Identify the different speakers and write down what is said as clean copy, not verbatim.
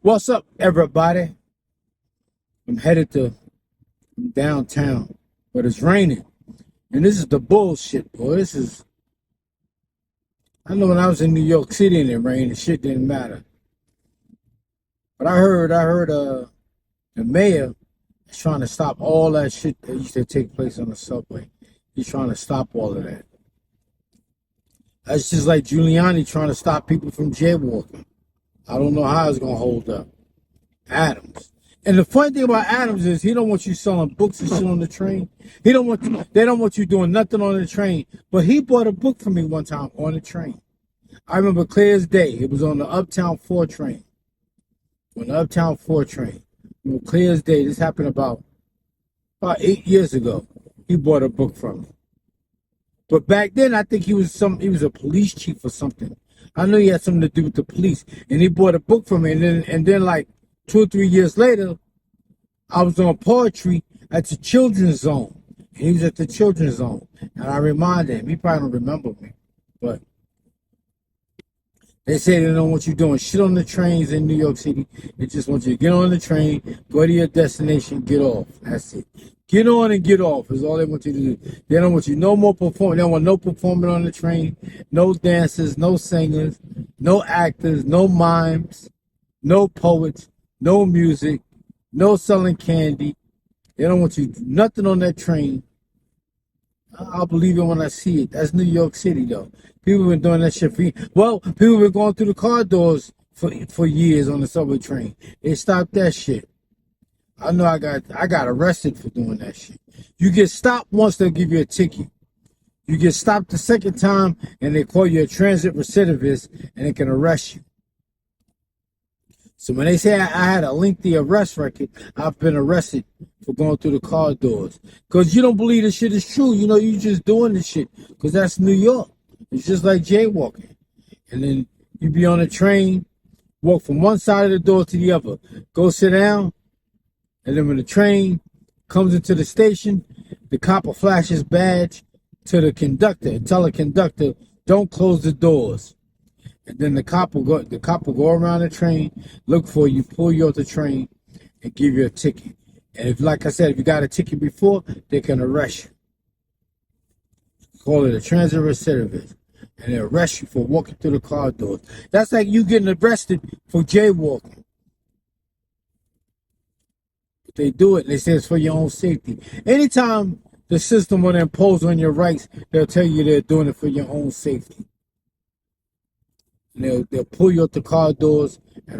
Speaker 1: What's up, everybody? I'm headed to downtown, but it's raining. And this is the bullshit, boy. I know when I was in New York City and it rained, the shit didn't matter. But I heard the mayor is trying to stop all that shit that used to take place on the subway. He's trying to stop all of that. That's just like Giuliani trying to stop people from jaywalking. I don't know how it's gonna hold up. Adams. And the funny thing about Adams is he don't want you selling books and shit on the train. They don't want you doing nothing on the train. But he bought a book for me one time on the train. I remember clear as day. It was on the Uptown 4 train. On the Uptown 4 train. Clear as day. This happened about 8 years ago. He bought a book from me. But back then I think he was a police chief or something. I know he had something to do with the police. And he bought a book from me, and then like 2 or 3 years later, I was on poetry at the children's zone. And he was at the children's zone. And I reminded him, he probably don't remember me, but they say they don't want you doing shit on the trains in New York City. They just want you to get on the train, go to your destination, get off. That's it. Get on and get off is all they want you to do. They don't want you no more performing. They don't want no performing on the train, no dancers, no singers, no actors, no mimes, no poets, no music, no selling candy. They don't want you nothing on that train. I'll believe it when I see it. That's New York City, though. People been doing that shit for years. Well, people been going through the car doors for years on the subway train. They stopped that shit. I know I got arrested for doing that shit. You get stopped once, they'll give you a ticket. You get stopped the second time, and they call you a transit recidivist, and they can arrest you. So when they say I had a lengthy arrest record, I've been arrested for going through the car doors. Because you don't believe this shit is true. You know, you just doing this shit. Because that's New York. It's just like jaywalking. And then you be on a train, walk from one side of the door to the other. Go sit down. And then when the train comes into the station, the cop will flash his badge to the conductor and tell the conductor, don't close the doors. And then the cop will go around the train, look for you, pull you off the train, and give you a ticket. And if, like I said, if you got a ticket before, they can arrest you. Call it a transit recidivist. And they arrest you for walking through the car doors. That's like you getting arrested for jaywalking. But they do it, and they say it's for your own safety. Anytime the system will impose on your rights, they'll tell you they're doing it for your own safety. And they'll pull you out the car doors and